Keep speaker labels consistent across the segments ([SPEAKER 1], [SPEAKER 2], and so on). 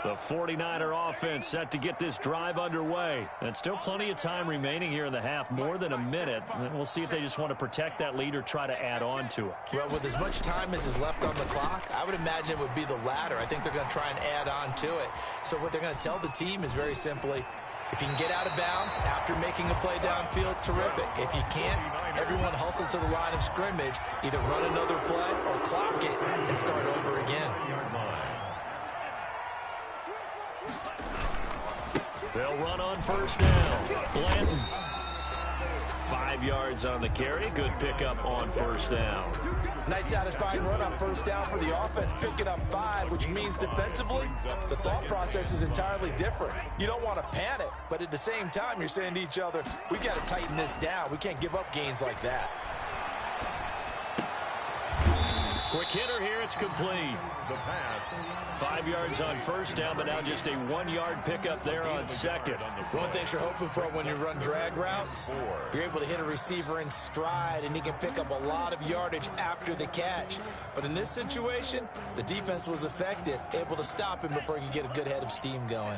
[SPEAKER 1] The 49er offense set to get this drive underway. And still plenty of time remaining here in the half, more than a minute. And we'll see if they just want to protect that lead or try to add on to it.
[SPEAKER 2] Well, with as much time as is left on the clock, I would imagine it would be the latter. I think they're going to try and add on to it. So what they're going to tell the team is very simply, if you can get out of bounds after making a play downfield, terrific. If you can't, everyone hustle to the line of scrimmage, either run another play or clock it and start over again.
[SPEAKER 1] They'll run on first down. Blanton. 5 yards on the carry. Good pickup on first down.
[SPEAKER 2] Nice satisfying run on first down for the offense, picking up 5, which means defensively, the thought process is entirely different. You don't want to panic, but at the same time, you're saying to each other, we've got to tighten this down. We can't give up gains like that.
[SPEAKER 1] Quick hitter here, it's complete. The pass. 5 yards on first down, but now just a 1-yard pickup there on second.
[SPEAKER 2] One thing you're hoping for when you run drag routes, you're able to hit a receiver in stride, and he can pick up a lot of yardage after the catch. But in this situation, the defense was effective, able to stop him before he could get a good head of steam going.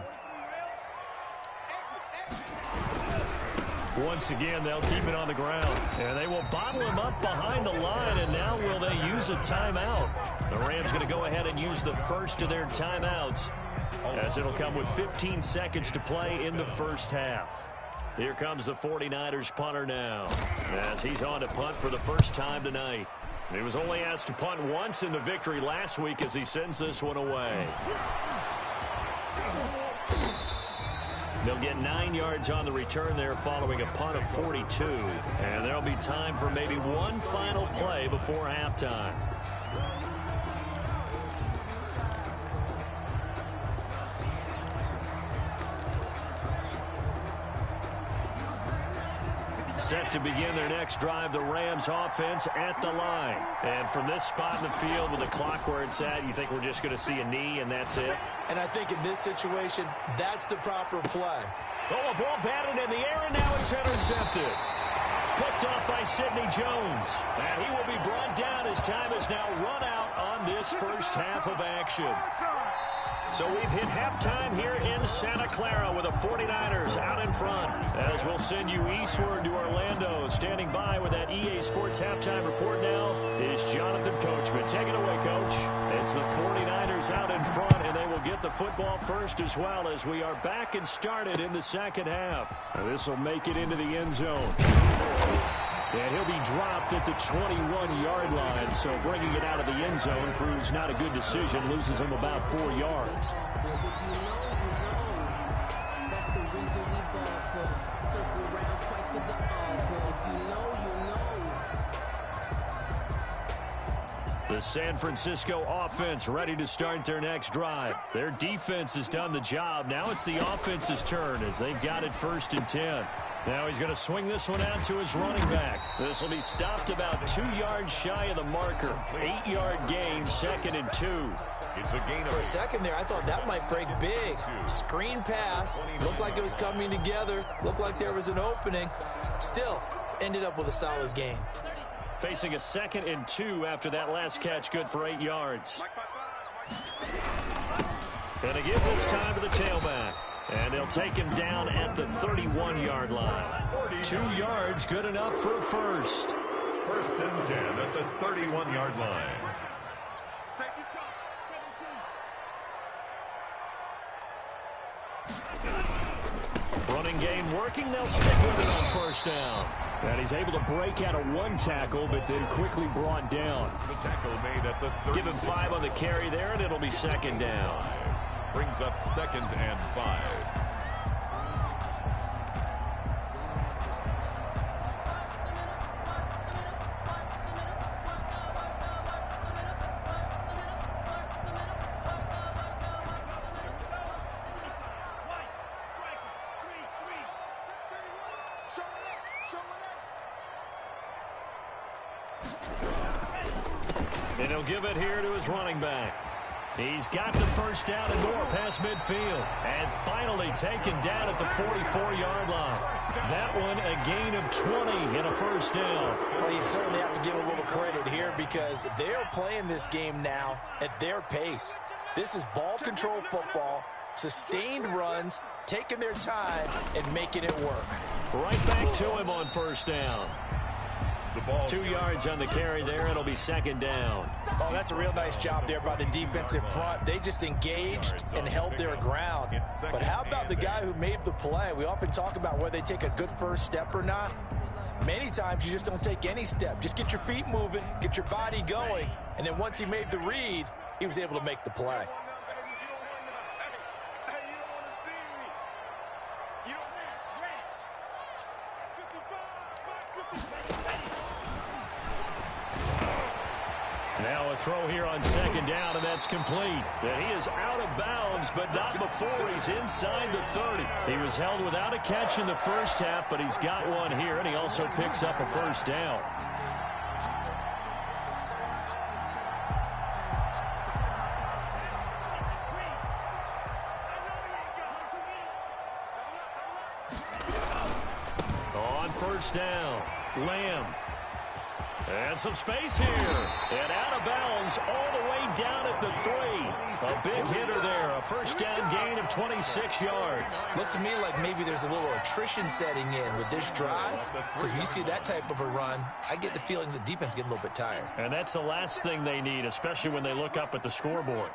[SPEAKER 1] Once again, they'll keep it on the ground. And they will bottle him up behind the line, and now will they use a timeout? The Rams going to go ahead and use the first of their timeouts, as it'll come with 15 seconds to play in the first half. Here comes the 49ers punter now, as he's on to punt for the first time tonight. He was only asked to punt once in the victory last week as he sends this one away. They'll get 9 yards on the return there following a punt of 42. And there'll be time for maybe one final play before halftime. Set to begin their next drive, the Rams offense at the line. And from this spot in the field with the clock where it's at, you think we're just going to see a knee and that's it?
[SPEAKER 2] And I think in this situation, that's the proper play.
[SPEAKER 1] Oh, a ball batted in the air, and now it's intercepted. Picked up by Sidney Jones. And he will be brought down as time has now run out on this first half of action. So we've hit halftime here in Santa Clara with the 49ers out in front. As we'll send you eastward to Orlando. Standing by with that EA Sports halftime report now is Jonathan Coachman. Take it away, Coach. It's the 49ers out in front, and they will get the football first as well as we are back and started in the second half. This will make it into the end zone. And he'll be dropped at the 21-yard line, so bringing it out of the end zone proves not a good decision, loses him about 4 yards. The San Francisco offense ready to start their next drive. Their defense has done the job. Now it's the offense's turn as they've got it 1st and 10. Now he's going to swing this one out to his running back. This will be stopped about 2 yards shy of the marker. 8-yard gain, 2nd and 2.
[SPEAKER 2] It's a gain. For a second there, I thought that might break big. Screen pass. Looked like it was coming together. Looked like there was an opening. Still, ended up with a solid gain.
[SPEAKER 1] Facing a 2nd and 2 after that last catch, good for 8 yards. And to give this time to the tailback. And they'll take him down at the 31-yard line. 2 yards, good enough for a first.
[SPEAKER 3] 1st and 10 at the 31-yard line.
[SPEAKER 1] Running game working. They'll stick with it on 1st down. And he's able to break out of 1 tackle, but then quickly brought down.
[SPEAKER 3] The tackle made at the 30.
[SPEAKER 1] Give him 5 on the carry there, and it'll be 2nd down.
[SPEAKER 3] Brings up 2nd and 5.
[SPEAKER 1] And he'll give it here to his running back. He's got the 1st down and more past midfield. And finally taken down at the 44-yard line. That one a gain of 20 and a 1st down.
[SPEAKER 2] Well, you certainly have to give a little credit here because they're playing this game now at their pace. This is ball control football, sustained runs, taking their time, and making it work.
[SPEAKER 1] Right back to him on first down. 2 yards on the carry there. It'll be second down.
[SPEAKER 2] Oh, that's a real nice job there by the defensive front. They just engaged and held their ground. But how about the guy who made the play? We often talk about whether they take a good first step or not. Many times you just don't take any step. Just get your feet moving, get your body going, and then once he made the read, he was able to make the play.
[SPEAKER 1] Now a throw here on second down, and that's complete. And he is out of bounds, but not before he's inside the 30. He was held without a catch in the first half, but he's got one here, and he also picks up a first down. On first down, Lamb. And some space here. And out of bounds all the way down at the 3. A big hitter there. A first down gain of 26 yards.
[SPEAKER 2] Looks to me like maybe there's a little attrition setting in with this drive. Because when you see that type of a run, I get the feeling the defense getting a little bit tired.
[SPEAKER 1] And that's the last thing they need, especially when they look up at the scoreboard.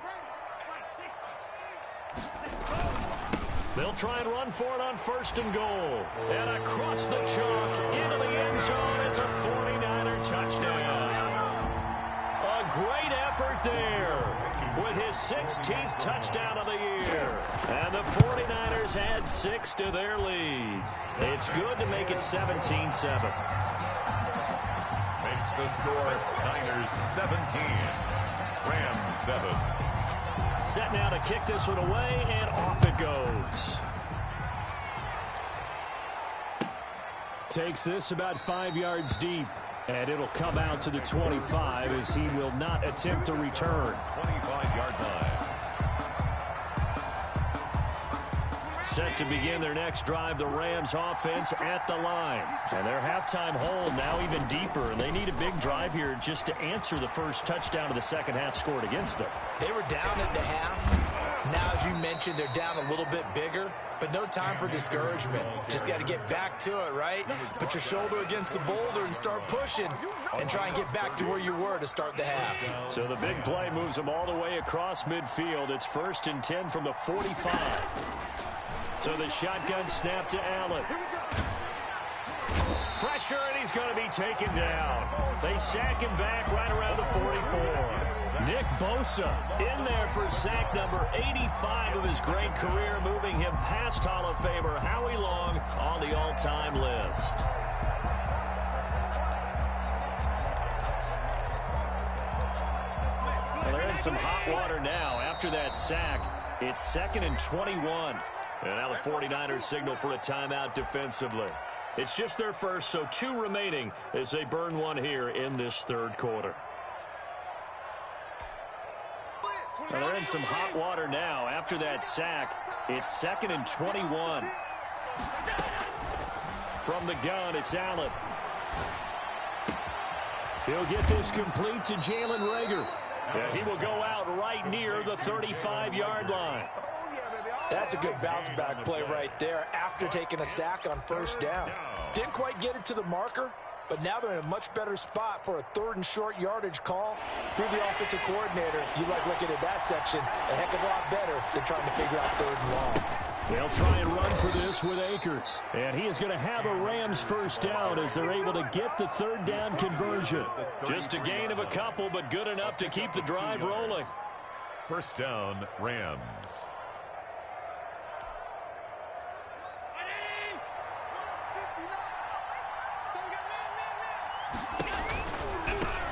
[SPEAKER 1] They'll try and run for it on first and goal. And across the chalk into the end zone. It's a 49er touchdown. A great effort there with his 16th touchdown of the year. And the 49ers add 6 to their lead. It's good to make it 17-7.
[SPEAKER 3] Makes the score Niners 17, Rams 7.
[SPEAKER 1] Set now to kick this one away, and off it goes. Takes this about 5 yards deep, and it'll come out to the 25 as he will not attempt to return.
[SPEAKER 3] 25-yard line.
[SPEAKER 1] Set to begin their next drive, the Rams offense at the line. And their halftime hole now even deeper, and they need a big drive here just to answer the first touchdown of the second half scored against them.
[SPEAKER 2] They were down at the half. Now, as you mentioned, they're down a little bit bigger, but no time for discouragement. Just got to get back to it, right? Put your shoulder against the boulder and start pushing and try and get back to where you were to start the half.
[SPEAKER 1] So the big play moves them all the way across midfield. It's 1st and 10 from the 45. So the shotgun snap to Allen. Pressure, and he's going to be taken down. They sack him back right around the 44. Nick Bosa in there for sack number 85 of his great career, moving him past Hall of Famer Howie Long on the all-time list. Well, they're in some hot water now. After that sack, it's 2nd and 21. And now the 49ers signal for a timeout defensively. It's just their first, so 2 remaining as they burn one here in this third quarter. Well, they're in some hot water now. After that sack, it's 2nd and 21. From the gun, it's Allen. He'll get this complete to Jalen Reagor. And he will go out right near the 35-yard line.
[SPEAKER 2] That's a good bounce-back play right there after taking a sack on first down. Didn't quite get it to the marker, but now they're in a much better spot for a 3rd and short yardage call. Through the offensive coordinator, you like looking at that section a heck of a lot better than trying to figure out 3rd and long.
[SPEAKER 1] They'll try and run for this with Akers. And he is going to have a Rams first down as they're able to get the 3rd down conversion. Just a gain of a couple, but good enough to keep the drive rolling.
[SPEAKER 3] First down, Rams.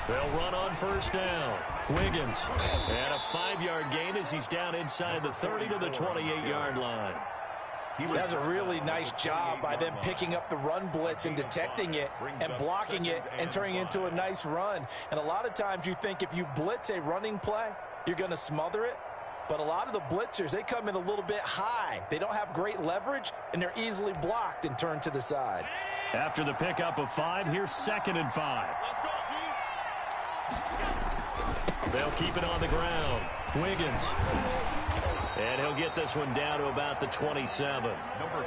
[SPEAKER 1] They'll run on first down. Wiggins. And a 5-yard gain as he's down inside the 30 to the 28-yard line.
[SPEAKER 2] That's a really nice job by them picking up the run blitz and detecting it and blocking it and turning it into a nice run. And a lot of times you think if you blitz a running play, you're going to smother it. But a lot of the blitzers, they come in a little bit high. They don't have great leverage, and they're easily blocked and turned to the side.
[SPEAKER 1] After the pickup of 5, here's 2nd and 5. They'll keep it on the ground. Wiggins. And he'll get this one down to about the 27.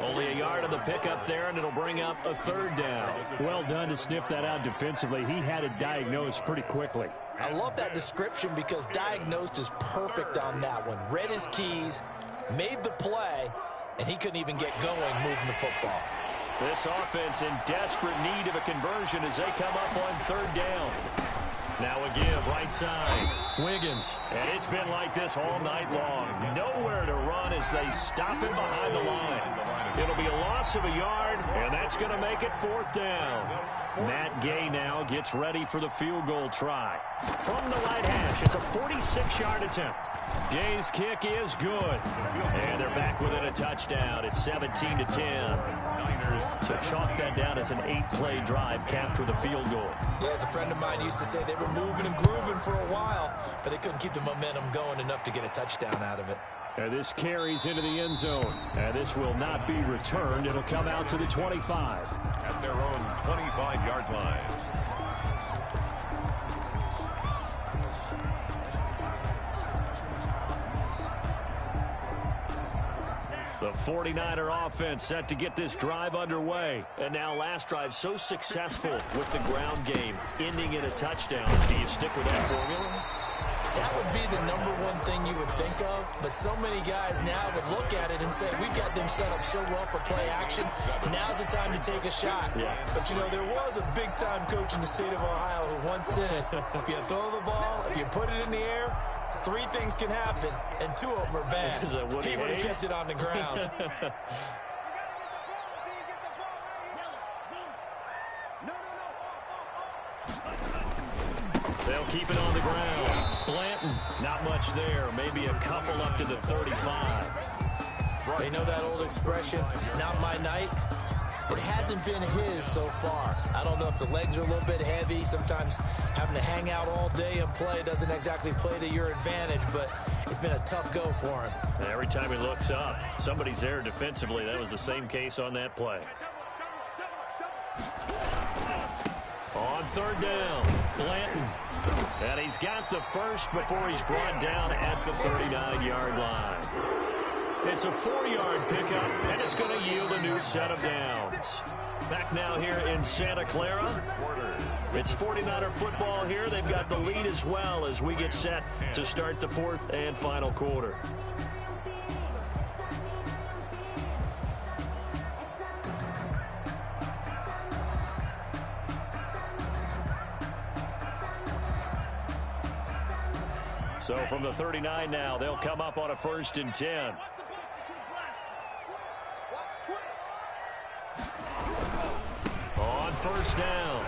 [SPEAKER 1] Only a yard on the pickup there, and it'll bring up a third down.
[SPEAKER 4] Well done to sniff that out defensively. He had it diagnosed pretty quickly.
[SPEAKER 2] I love that description because diagnosed is perfect on that one. Read his keys, made the play, and he couldn't even get going moving the football.
[SPEAKER 1] This offense in desperate need of a conversion as they come up on third down. Now a give, right side. Wiggins. And it's been like this all night long. Nowhere to run as they stop him behind the line. It'll be a loss of a yard, and that's going to make it fourth down. Matt Gay now gets ready for the field goal try. From the right hash, it's a 46-yard attempt. Gay's kick is good. And they're back within a touchdown. It's 17-10. So chalk that down as an 8-play drive, capture the field goal.
[SPEAKER 2] Yeah, as a friend of mine used to say, they were moving and grooving for a while, but they couldn't keep the momentum going enough to get a touchdown out of it.
[SPEAKER 4] And this carries into the end zone. And this will not be returned. It'll come out to the 25.
[SPEAKER 3] At their own 25-yard line.
[SPEAKER 1] The 49er offense set to get this drive underway. And now last drive so successful with the ground game, ending in a touchdown. Do you stick with that formula?
[SPEAKER 2] That would be the number one thing you would think of, but so many guys now would look at it and say, we've got them set up so well for play action. Now's the time to take a shot. Yeah. But, you know, there was a big-time coach in the state of Ohio who once said, if you throw the ball, if you put it in the air, 3 things can happen, and 2 of them are bad. He would have kept it on the ground.
[SPEAKER 1] They'll keep it on the ground. Blanton, not much there. Maybe a couple up to the 35.
[SPEAKER 2] They know that old expression, it's not my night. It hasn't been his so far. I don't know if the legs are a little bit heavy. Sometimes having to hang out all day and play doesn't exactly play to your advantage, but it's been a tough go for him.
[SPEAKER 1] And every time he looks up, somebody's there defensively. That was the same case on that play. On third down, Blanton. And he's got the first before he's brought down at the 39-yard line. It's a 4-yard pickup, and it's going to yield a new set of downs. Back now here in Santa Clara. It's 49er football here. They've got the lead as well as we get set to start the fourth and final quarter. So from the 39 now, they'll come up on a 1st and 10. On first down,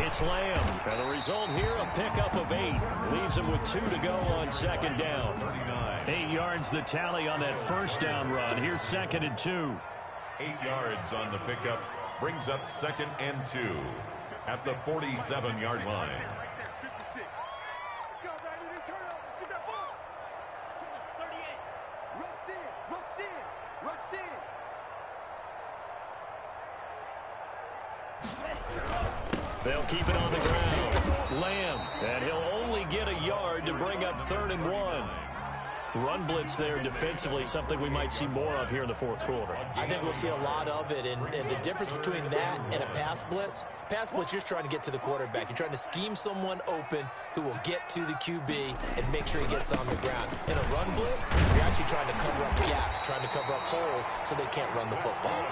[SPEAKER 1] it's Lamb. And the result here, a pickup of 8. Leaves him with 2 to go on 2nd down. 8 yards the tally on that first down run. Here's 2nd and 2.
[SPEAKER 3] 8 yards on the pickup. Brings up 2nd and 2 at the 47-yard line.
[SPEAKER 1] They'll keep it on the ground. Lamb, and he'll only get a yard to bring up 3rd and 1. Run blitz there defensively, something we might see more of here in the fourth quarter.
[SPEAKER 2] I think we'll see a lot of it, and the difference between that and a pass blitz, you're just trying to get to the quarterback. You're trying to scheme someone open who will get to the QB and make sure he gets on the ground. In a run blitz, you're actually trying to cover up gaps, trying to cover up holes so they can't run the football.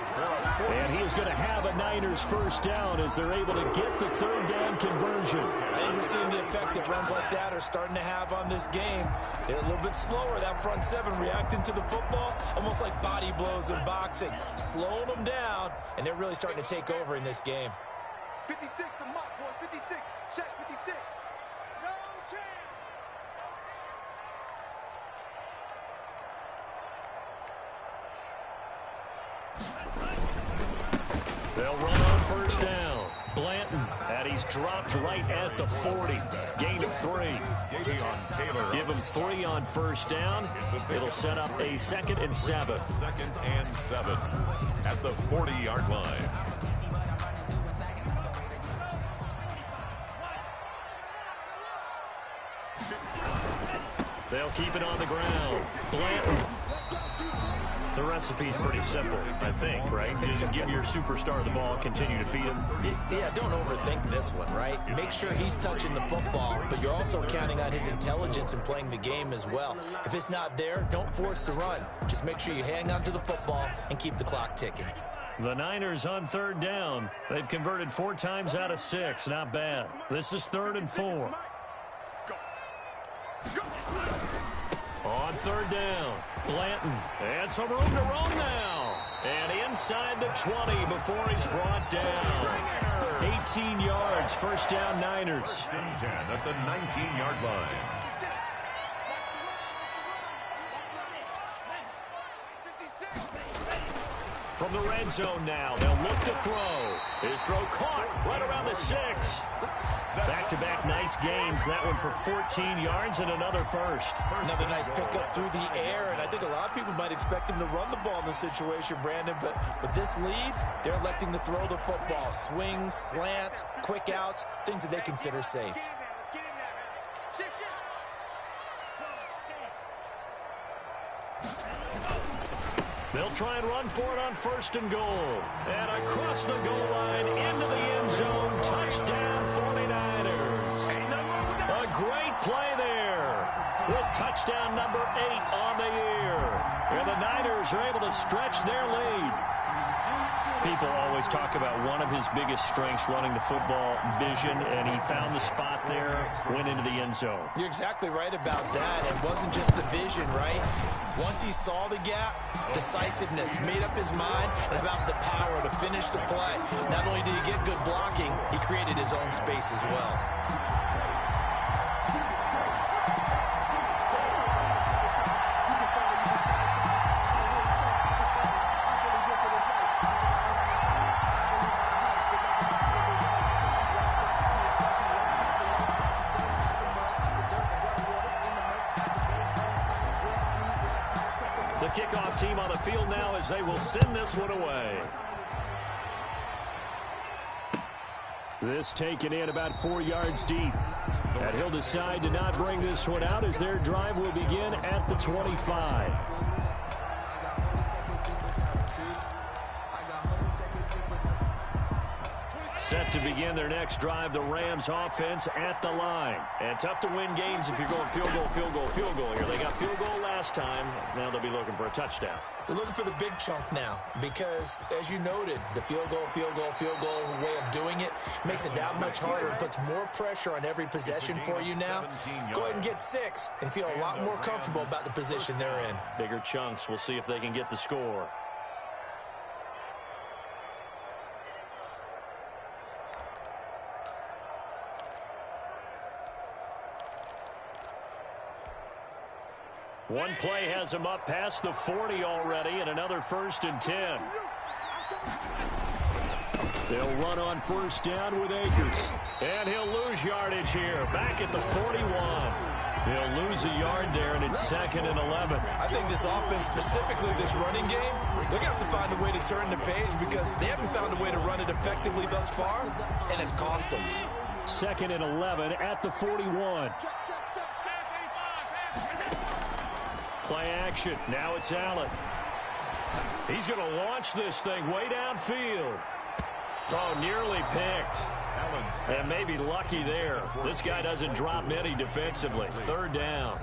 [SPEAKER 1] And he is going to have a Niners first down as they're able to get the 3rd down conversion.
[SPEAKER 2] I think we're seeing the effect that runs like that are starting to have on this game. They're a little bit slower. That front 7 reacting to the football, almost like body blows in boxing, slowing them down, and they're really starting to take over in this game.
[SPEAKER 5] 56, the mark, boys, 56, check 56. No chance.
[SPEAKER 1] They'll run on first down. Blanton, and he's dropped right at the 40. Gain of 3. Give him 3 on first down. It'll set up a 2nd and 7.
[SPEAKER 3] 2nd and 7 at the 40-yard line.
[SPEAKER 4] They'll keep it on the ground. Blanton. The recipe's pretty simple, I think, right? Just give your superstar the ball, continue to feed him.
[SPEAKER 2] Yeah, don't overthink this one, right? Make sure he's touching the football, but you're also counting on his intelligence in playing the game as well. If it's not there, don't force the run. Just make sure you hang on to the football and keep the clock ticking.
[SPEAKER 4] The Niners on third down. They've converted 4 times out of 6. Not bad. This is 3rd and 4. On third down, Blanton. And some room to roam now. And inside the 20 before he's brought down. 18 yards, first down Niners.
[SPEAKER 3] 10 at the 19-yard line.
[SPEAKER 1] From the red zone now, they'll look to throw. His throw caught right around the 6. Back-to-back nice gains. That one for 14 yards and another first.
[SPEAKER 2] Another nice pickup through the air, and I think a lot of people might expect him to run the ball in this situation, Brandon, but with this lead, they're electing to throw the football. Swings, slants, quick outs, things that they consider safe.
[SPEAKER 1] They'll try and run for it on 1st and goal. And across the goal line, into the end zone, touchdown 49ers. A great play there with touchdown number 8 on the year. And the Niners are able to stretch their lead.
[SPEAKER 4] People always talk about one of his biggest strengths, running the football, vision, and he found the spot there, went into the end zone.
[SPEAKER 2] You're exactly right about that. It wasn't just the vision, right? Once he saw the gap, decisiveness, made up his mind, and about the power to finish the play. Not only did he get good blocking, he created his own space as well.
[SPEAKER 1] The kickoff team on the field now as they will send this one away.
[SPEAKER 4] This taken in about 4 yards deep. And he'll decide to not bring this one out as their drive will begin at the 25. Set to begin their next drive, the Rams offense at the line. And tough to win games if you're going field goal, field goal, field goal here. They got field goal last time. Now they'll be looking for a touchdown.
[SPEAKER 2] They're looking for the big chunk now because, as you noted, the field goal way of doing it makes it that much harder and puts more pressure on every possession for you now. Go ahead and get 6 and feel a lot more comfortable about the position they're in.
[SPEAKER 4] Bigger chunks. We'll see if they can get the score. One play has him up past the 40 already, and another 1st and 10. They'll run on 1st down with Akers. And he'll lose yardage here, back at the 41. He'll lose a yard there, and it's 2nd and 11.
[SPEAKER 2] I think this offense, specifically this running game, they're going to have to find a way to turn the page because they haven't found a way to run it effectively thus far, and it's cost them.
[SPEAKER 4] 2nd and 11 at the 41. Play action. Now it's Allen. He's going to launch this thing way downfield. Oh, nearly picked. And maybe lucky there. This guy doesn't drop many defensively. 3rd down.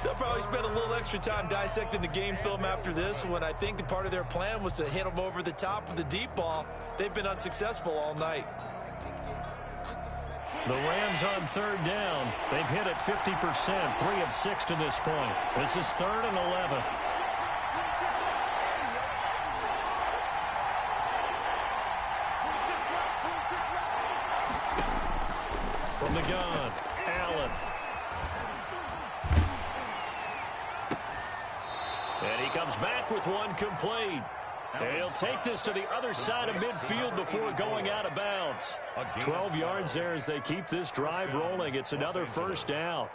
[SPEAKER 2] They'll probably spend a little extra time dissecting the game film after this when I think the part of their plan was to hit them over the top with the deep ball. They've been unsuccessful all night.
[SPEAKER 4] The Rams on 3rd down. They've hit it 50%, 3 of 6 to this point. This is 3rd and 11. From the gun, Allen. And he comes back with one complete. And he'll take this to the other side of midfield before going out of bounds. 12 yards there as they keep this drive rolling. It's another 1st down.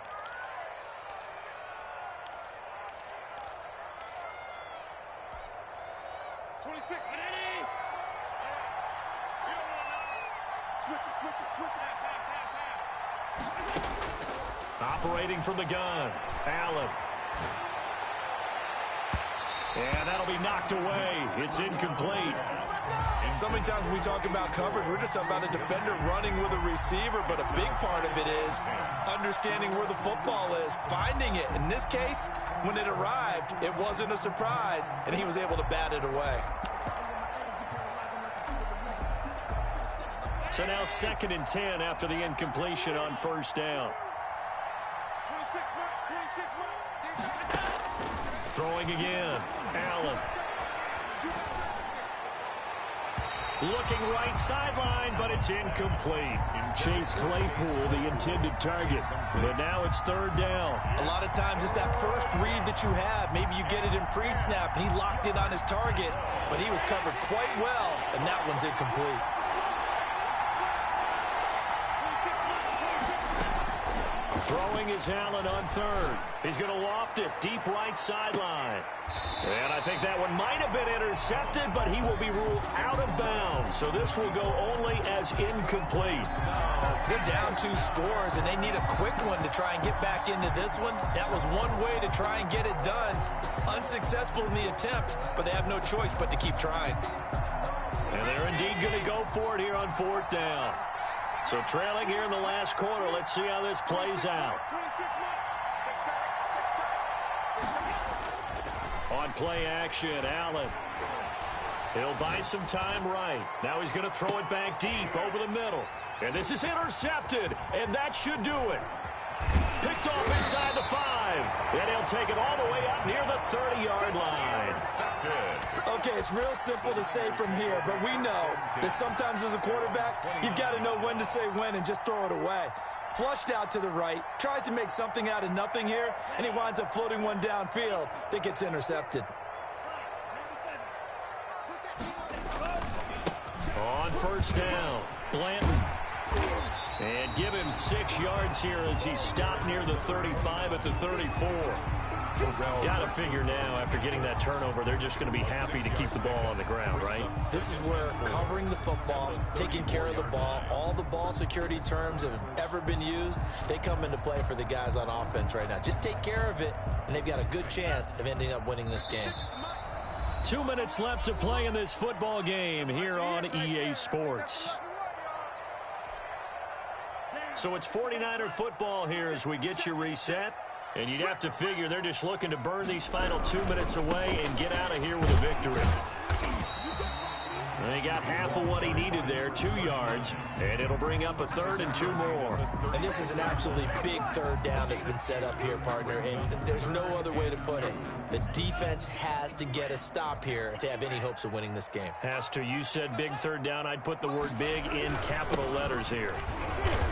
[SPEAKER 1] Operating from the gun, Allen. And that'll be knocked away. It's incomplete.
[SPEAKER 2] So many times when we talk about coverage, we're just about a defender running with a receiver, but a big part of it is understanding where the football is, finding it. In this case, when it arrived, it wasn't a surprise, and he was able to bat it away.
[SPEAKER 1] So now 2nd and 10 after the incompletion on first down. Throwing again, Allen. Looking right sideline, but it's incomplete. Chase Claypool, the intended target. But now it's 3rd down.
[SPEAKER 2] A lot of times it's that first read that you have. Maybe you get it in pre-snap, and he locked it on his target, but he was covered quite well, and that one's incomplete.
[SPEAKER 1] Throwing is Allen on 3rd. He's going to loft it deep right sideline. And I think that one might have been intercepted, but he will be ruled out of bounds. So this will go only as incomplete.
[SPEAKER 2] They're down 2 scores, and they need a quick one to try and get back into this one. That was one way to try and get it done. Unsuccessful in the attempt, but they have no choice but to keep trying.
[SPEAKER 1] And they're indeed going to go for it here on 4th down. So trailing here in the last quarter. Let's see how this plays out. On play action, Allen. He'll buy some time right. Now he's going to throw it back deep over the middle. And this is intercepted, and that should do it. Picked off inside the 5. And he'll take it all the way up near the 30-yard line.
[SPEAKER 2] Okay, it's real simple to say from here, but we know that sometimes as a quarterback, you've got to know when to say when and just throw it away. Flushed out to the right, tries to make something out of nothing here, and he winds up floating one downfield that gets intercepted.
[SPEAKER 1] On first down, Blanton. And give him 6 yards here as he stopped near the 35 at the 34. Got to figure now, after getting that turnover, they're just going to be happy to keep the ball on the ground, right?
[SPEAKER 2] This is where covering the football, taking care of the ball, all the ball security terms that have ever been used, they come into play for the guys on offense right now. Just take care of it, and they've got a good chance of ending up winning this game.
[SPEAKER 1] 2 minutes left to play in this football game here on EA Sports. So it's 49er football here as we get you reset. And you'd have to figure they're just looking to burn these final 2 minutes away and get out of here with a victory. And he got half of what he needed there, 2 yards, and it'll bring up a 3rd and 2 more.
[SPEAKER 2] And this is an absolutely big 3rd down that's been set up here, partner, and there's no other way to put it. The defense has to get a stop here if they have any hopes of winning this game.
[SPEAKER 1] Has to. You said big 3rd down. I'd put the word big in capital letters here.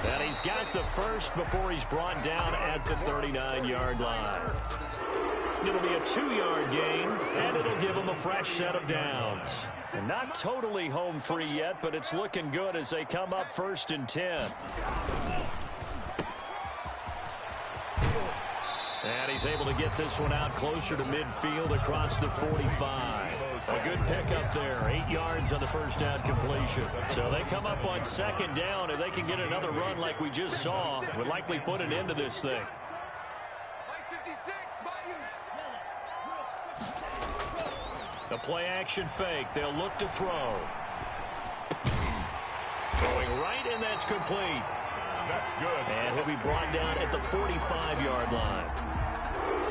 [SPEAKER 1] And he's got the first before he's brought down at the 39-yard line. It'll be a 2-yard gain, and it'll give him a fresh set of downs. And not totally home free yet, but it's looking good as they come up 1st and 10. And he's able to get this one out closer to midfield across the 45. A good pickup there, 8 yards on the first down completion. So they come up on 2nd down, and they can get another run like we just saw. Would likely put an end to this thing. The play action fake. They'll look to throw. Throwing right, and that's complete.
[SPEAKER 3] That's good.
[SPEAKER 1] And he'll be brought down at the 45-yard line.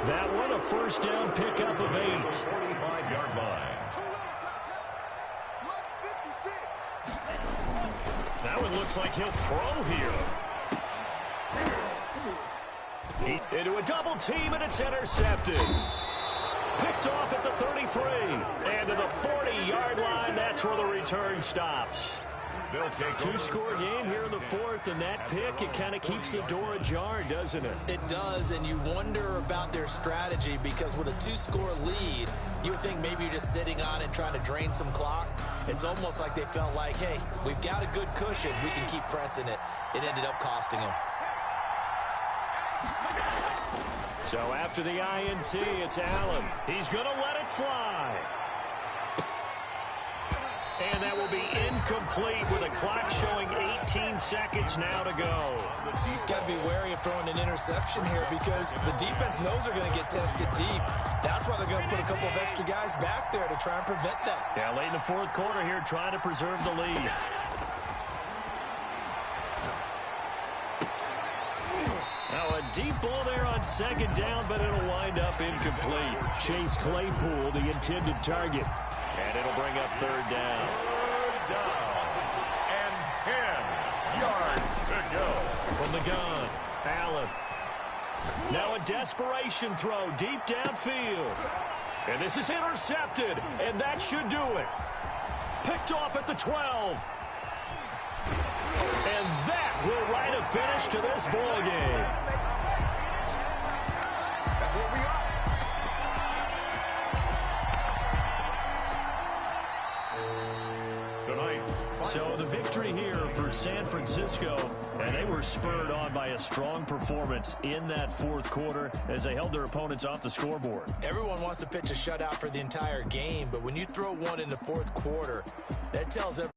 [SPEAKER 1] That one a first down pickup of 8.
[SPEAKER 3] 45-yard line.
[SPEAKER 1] That one looks like he'll throw here. Into a double team, and it's intercepted. Picked off at the 33. And to the 40-yard line, that's where the return stops. 2-score game here in the 4th, and that pick, it kind of keeps the door ajar, doesn't it?
[SPEAKER 2] It does, and you wonder about their strategy because with a 2-score lead, you would think maybe you're just sitting on it trying to drain some clock. It's almost like they felt like, hey, we've got a good cushion. We can keep pressing it. It ended up costing them.
[SPEAKER 1] So after the INT, it's Allen. He's going to let it fly. And that will be incomplete with a clock showing 18 seconds now to go.
[SPEAKER 2] Got to be wary of throwing an interception here because the defense knows they're going to get tested deep. That's why they're going to put a couple of extra guys back there to try and prevent that.
[SPEAKER 1] Yeah, late in the fourth quarter here, trying to preserve the lead. Now a deep ball there on second down, but it'll wind up incomplete. Chase Claypool, the intended target. And it'll bring up third down.
[SPEAKER 3] Third down. And 10 yards to go.
[SPEAKER 1] From the gun, Allen. Now a desperation throw deep downfield. And this is intercepted, and that should do it. Picked off at the 12. And that will write a finish to this ball game. So the victory here for San Francisco, and they were spurred on by a strong performance in that fourth quarter as they held their opponents off the scoreboard.
[SPEAKER 2] Everyone wants to pitch a shutout for the entire game, but when you throw one in the fourth quarter, that tells everyone